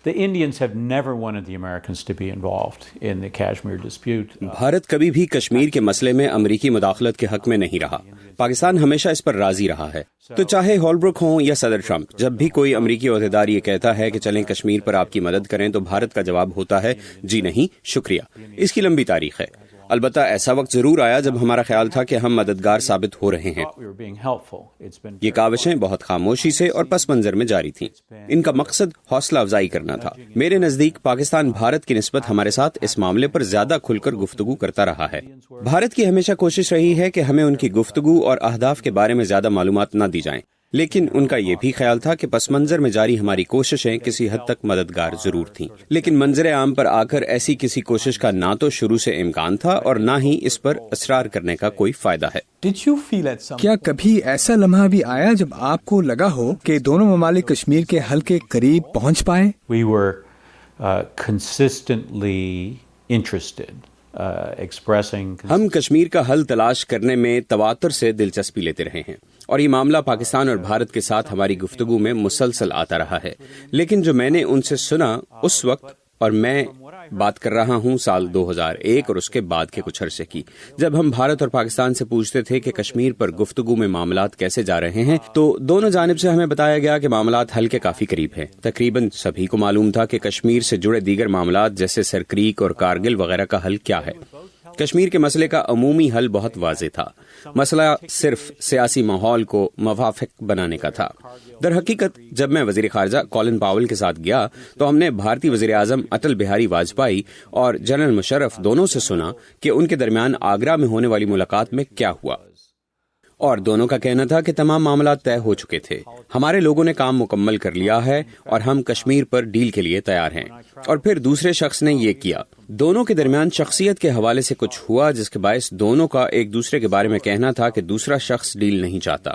The Indians have never wanted the Americans to be involved in the Kashmir dispute. Bharat کبھی بھی کشمیر کے مسئلے میں امریکی مداخلت کے حق میں نہیں رہا. پاکستان ہمیشہ اس پر راضی رہا ہے. تو چاہے ہولبروک ہوں یا صدر ٹرمپ، جب بھی کوئی امریکی عہدیدار یہ کہتا ہے کہ چلیں کشمیر پر آپ کی مدد کریں تو بھارت کا جواب ہوتا ہے جی نہیں شکریہ. اس کی لمبی تاریخ ہے. البتہ ایسا وقت ضرور آیا جب ہمارا خیال تھا کہ ہم مددگار ثابت ہو رہے ہیں. یہ کاوشیں بہت خاموشی سے اور پس منظر میں جاری تھیں. ان کا مقصد حوصلہ افزائی کرنا تھا. میرے نزدیک پاکستان بھارت کی نسبت ہمارے ساتھ اس معاملے پر زیادہ کھل کر گفتگو کرتا رہا ہے. بھارت کی ہمیشہ کوشش رہی ہے کہ ہمیں ان کی گفتگو اور اہداف کے بارے میں زیادہ معلومات نہ دی جائیں، لیکن ان کا یہ بھی خیال تھا کہ پس منظر میں جاری ہماری کوششیں کسی حد تک مددگار ضرور تھیں، لیکن منظر عام پر آ کر ایسی کسی کوشش کا نہ تو شروع سے امکان تھا اور نہ ہی اس پر اصرار کرنے کا کوئی فائدہ ہے. کیا کبھی ایسا لمحہ بھی آیا جب آپ کو لگا ہو کہ دونوں ممالک کشمیر کے حل کے قریب پہنچ پائیں؟ We were consistently interested. ہم کشمیر کا حل تلاش کرنے میں تواتر سے دلچسپی لیتے رہے ہیں اور یہ معاملہ پاکستان اور بھارت کے ساتھ ہماری گفتگو میں مسلسل آتا رہا ہے. لیکن جو میں نے ان سے سنا اس وقت، اور میں بات کر رہا ہوں سال 2001 اور اس کے بعد کے کچھ عرصے کی، جب ہم بھارت اور پاکستان سے پوچھتے تھے کہ کشمیر پر گفتگو میں معاملات کیسے جا رہے ہیں، تو دونوں جانب سے ہمیں بتایا گیا کہ معاملات حل کے کافی قریب ہیں. تقریباً سبھی کو معلوم تھا کہ کشمیر سے جڑے دیگر معاملات جیسے سر کریک اور کارگل وغیرہ کا حل کیا ہے. کشمیر کے مسئلے کا عمومی حل بہت واضح تھا. مسئلہ صرف سیاسی ماحول کو موافق بنانے کا تھا. در حقیقت جب میں وزیر خارجہ کولن پاول کے ساتھ گیا تو ہم نے بھارتی وزیر اعظم اٹل بہاری واجپئی اور جنرل مشرف دونوں سے سنا کہ ان کے درمیان آگرہ میں ہونے والی ملاقات میں کیا ہوا، اور دونوں کا کہنا تھا کہ تمام معاملات طے ہو چکے تھے. ہمارے لوگوں نے کام مکمل کر لیا ہے اور ہم کشمیر پر ڈیل کے لیے تیار ہیں. اور پھر دوسرے شخص نے یہ کیا. دونوں کے درمیان شخصیت کے حوالے سے کچھ ہوا جس کے باعث دونوں کا ایک دوسرے کے بارے میں کہنا تھا کہ دوسرا شخص ڈیل نہیں چاہتا.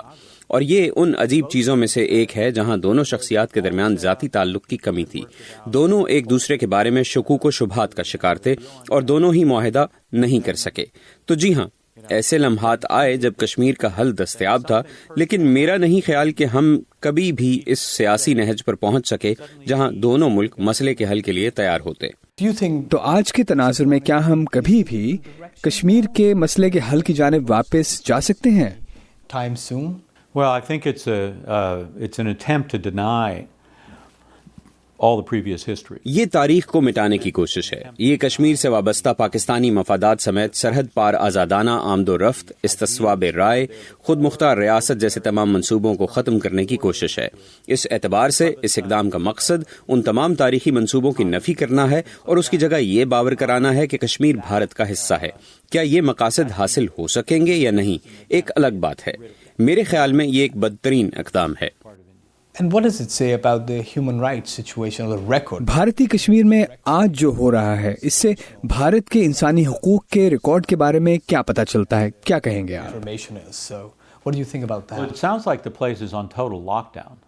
اور یہ ان عجیب چیزوں میں سے ایک ہے جہاں دونوں شخصیات کے درمیان ذاتی تعلق کی کمی تھی. دونوں ایک دوسرے کے بارے میں شکوک و شبہات کا شکار تھے اور دونوں ہی معاہدہ نہیں کر سکے. تو جی ہاں، ایسے لمحات آئے جب کشمیر کا حل دستیاب تھا، لیکن میرا نہیں خیال کہ ہم کبھی بھی اس سیاسی نہج پر پہنچ سکے جہاں دونوں ملک مسئلے کے حل کے لیے تیار ہوتے. تو آج کے تناظر میں کیا ہم کبھی بھی کشمیر کے مسئلے کے حل کی جانب واپس جا سکتے ہیں؟ Well, I think it's an attempt to deny all the previous history. یہ تاریخ کو مٹانے کی کوشش ہے. یہ کشمیر سے وابستہ پاکستانی مفادات سمیت سرحد پار آزادانہ آمد و رفت، استصواب رائے، خود مختار ریاست جیسے تمام منصوبوں کو ختم کرنے کی کوشش ہے. اس اعتبار سے اس اقدام کا مقصد ان تمام تاریخی منصوبوں کی نفی کرنا ہے اور اس کی جگہ یہ باور کرانا ہے کہ کشمیر بھارت کا حصہ ہے. کیا یہ مقاصد حاصل ہو سکیں گے یا نہیں، ایک الگ بات ہے. میرے خیال میں یہ ایک بدترین اقدام ہے. بھارتی کشمیر میں آج جو ہو رہا ہے، اس سے بھارت کے انسانی حقوق کے ریکارڈ کے بارے میں کیا پتہ چلتا ہے؟ کیا کہیں گے آپ؟ It sounds like the place is on total lockdown.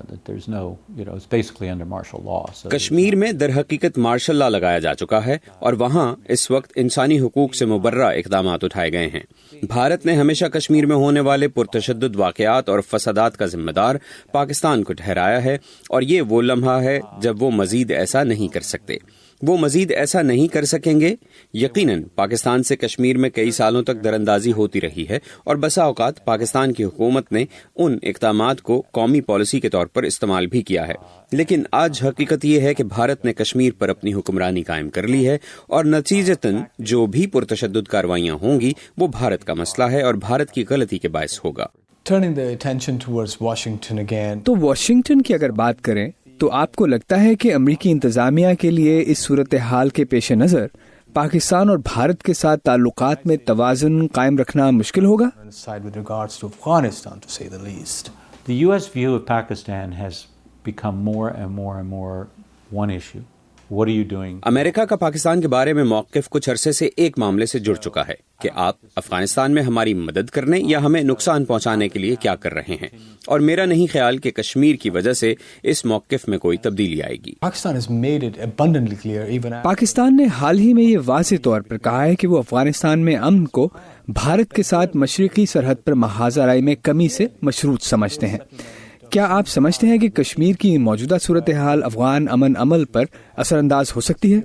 That there's no, it's basically under martial law. Kashmir میں در حقیقت مارشل لا لگایا جا چکا ہے اور وہاں اس وقت انسانی حقوق سے مبرہ اقدامات اٹھائے گئے ہیں. بھارت نے ہمیشہ کشمیر میں ہونے والے پرتشدد واقعات اور فسادات کا ذمہ دار پاکستان کو ٹھہرایا ہے، اور یہ وہ لمحہ ہے جب وہ مزید ایسا نہیں کر سکتے. وہ مزید ایسا نہیں کر سکیں گے. یقیناً پاکستان سے کشمیر میں کئی سالوں تک دراندازی ہوتی رہی ہے اور بسا اوقات پاکستان کی حکومت نے ان اقدامات کو قومی پالیسی کے طور پر استعمال بھی کیا ہے. لیکن آج حقیقت یہ ہے کہ بھارت نے کشمیر پر اپنی حکمرانی قائم کر لی ہے اور نتیجتاً جو بھی پرتشدد کارروائیاں ہوں گی وہ بھارت کا مسئلہ ہے اور بھارت کی غلطی کے باعث ہوگا. تو واشنگٹن کی اگر بات کریں تو آپ کو لگتا ہے کہ امریکی انتظامیہ کے لیے اس صورتحال کے پیش نظر پاکستان اور بھارت کے ساتھ تعلقات میں توازن قائم رکھنا مشکل ہوگا؟ The US view of Pakistan has become more and more and more one issue. What are you doing? امریکہ کا پاکستان کے بارے میں موقف کچھ عرصے سے ایک معاملے سے جڑ چکا ہے کہ آپ افغانستان میں ہماری مدد کرنے یا ہمیں نقصان پہنچانے کے لیے کیا کر رہے ہیں، اور میرا نہیں خیال کہ کشمیر کی وجہ سے اس موقف میں کوئی تبدیلی آئے گی. پاکستان نے حال ہی میں یہ واضح طور پر کہا ہے کہ وہ افغانستان میں امن کو بھارت کے ساتھ مشرقی سرحد پر محاذ آرائی میں کمی سے مشروط سمجھتے ہیں. کیا آپ سمجھتے ہیں کہ کشمیر کی موجودہ صورتحال افغان امن عمل پر اثر انداز ہو سکتی ہے؟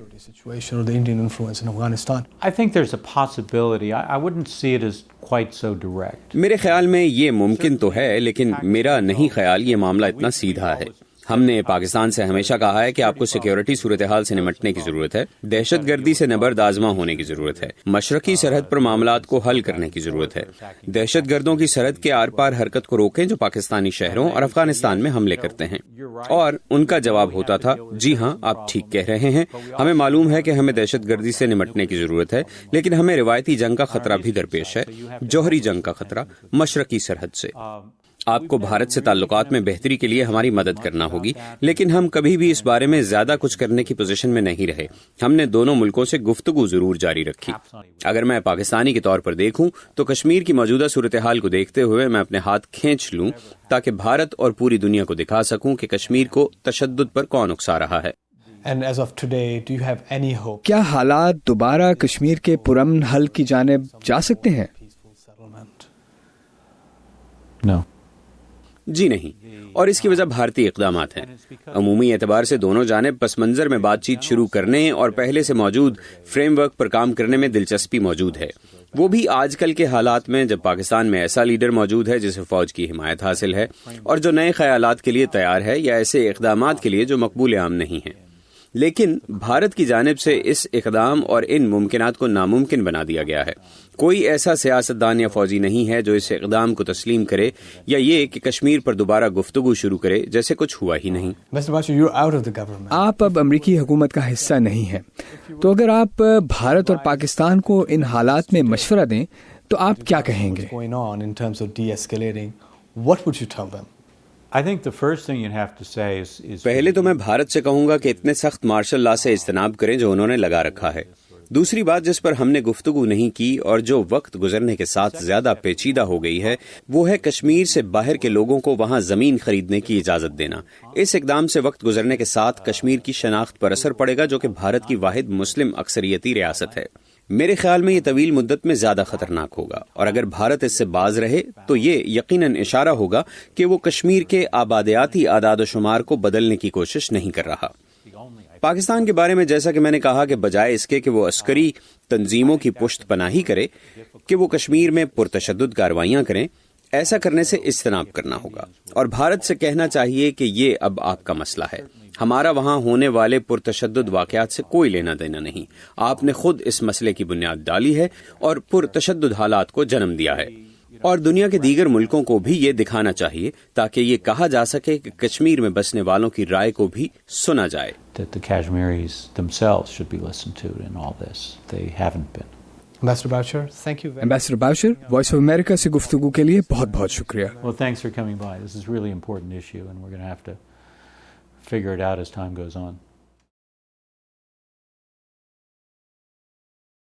I think there's a possibility. I wouldn't see it as quite so direct. میرے خیال میں یہ ممکن تو ہے، لیکن میرا نہیں خیال یہ معاملہ اتنا سیدھا ہے۔ ہم نے پاکستان سے ہمیشہ کہا ہے کہ آپ کو سیکیورٹی صورتحال سے نمٹنے کی ضرورت ہے، دہشت گردی سے نبرد آزما ہونے کی ضرورت ہے، مشرقی سرحد پر معاملات کو حل کرنے کی ضرورت ہے، دہشت گردوں کی سرحد کے آر پار حرکت کو روکیں جو پاکستانی شہروں اور افغانستان میں حملے کرتے ہیں۔ اور ان کا جواب ہوتا تھا، جی ہاں آپ ٹھیک کہہ رہے ہیں، ہمیں معلوم ہے کہ ہمیں دہشت گردی سے نمٹنے کی ضرورت ہے، لیکن ہمیں روایتی جنگ کا خطرہ بھی درپیش ہے، جوہری جنگ کا خطرہ مشرقی سرحد سے۔ آپ کو بھارت سے تعلقات میں بہتری کے لیے ہماری مدد کرنا ہوگی، لیکن ہم کبھی بھی اس بارے میں زیادہ کچھ کرنے کی پوزیشن میں نہیں رہے۔ ہم نے دونوں ملکوں سے گفتگو ضرور جاری رکھی۔ اگر میں پاکستانی کے طور پر دیکھوں تو کشمیر کی موجودہ صورتحال کو دیکھتے ہوئے میں اپنے ہاتھ کھینچ لوں تاکہ بھارت اور پوری دنیا کو دکھا سکوں کہ کشمیر کو تشدد پر کون اکسا رہا ہے۔ کیا حالات دوبارہ کشمیر کے پرامن حل کی جانب جا سکتے ہیں؟ No. جی نہیں، اور اس کی وجہ بھارتی اقدامات ہیں۔ عمومی اعتبار سے دونوں جانب پس منظر میں بات چیت شروع کرنے اور پہلے سے موجود فریم ورک پر کام کرنے میں دلچسپی موجود ہے، وہ بھی آج کل کے حالات میں جب پاکستان میں ایسا لیڈر موجود ہے جسے فوج کی حمایت حاصل ہے اور جو نئے خیالات کے لیے تیار ہے یا ایسے اقدامات کے لیے جو مقبول عام نہیں ہیں۔ لیکن بھارت کی جانب سے اس اقدام اور ان ممکنات کو ناممکن بنا دیا گیا ہے۔ کوئی ایسا سیاستدان یا فوجی نہیں ہے جو اس اقدام کو تسلیم کرے یا یہ کہ کشمیر پر دوبارہ گفتگو شروع کرے جیسے کچھ ہوا ہی نہیں۔ آپ اب امریکی حکومت کا حصہ نہیں ہیں، تو اگر آپ بھارت اور پاکستان کو ان حالات میں مشورہ دیں تو آپ کیا کہیں گے؟ I think the first thing you'd have to say is پہلے تو میں بھارت سے کہوں گا کہ اتنے سخت مارشل لا سے اجتناب کریں جو انہوں نے لگا رکھا ہے۔ دوسری بات جس پر ہم نے گفتگو نہیں کی اور جو وقت گزرنے کے ساتھ زیادہ پیچیدہ ہو گئی ہے وہ ہے کشمیر سے باہر کے لوگوں کو وہاں زمین خریدنے کی اجازت دینا۔ اس اقدام سے وقت گزرنے کے ساتھ کشمیر کی شناخت پر اثر پڑے گا جو کہ بھارت کی واحد مسلم اکثریتی ریاست ہے۔ میرے خیال میں یہ طویل مدت میں زیادہ خطرناک ہوگا، اور اگر بھارت اس سے باز رہے تو یہ یقیناً اشارہ ہوگا کہ وہ کشمیر کے آبادیاتی اعداد و شمار کو بدلنے کی کوشش نہیں کر رہا۔ پاکستان کے بارے میں جیسا کہ میں نے کہا کہ بجائے اس کے کہ وہ عسکری تنظیموں کی پشت پناہی کرے کہ وہ کشمیر میں پرتشدد کارروائیاں کریں، ایسا کرنے سے اجتناب کرنا ہوگا اور بھارت سے کہنا چاہیے کہ یہ اب آپ کا مسئلہ ہے، ہمارا وہاں ہونے والے پرتشدد واقعات سے کوئی لینا دینا نہیں۔ آپ نے خود اس مسئلے کی بنیاد ڈالی ہے اور پرتشدد حالات کو جنم دیا ہے، اور دنیا کے دیگر ملکوں کو بھی یہ دکھانا چاہیے تاکہ یہ کہا جا سکے کہ کشمیر میں بسنے والوں کی رائے کو بھی سنا جائے۔ that the Kashmiris themselves should be listened to in all this. They haven't been. Ambassador Boucher, Voice of America سے گفتگو کے لیے بہت بہت شکریہ۔ Well, thanks for coming by. This is a really important issue and we're going to have to figure it out as time goes on.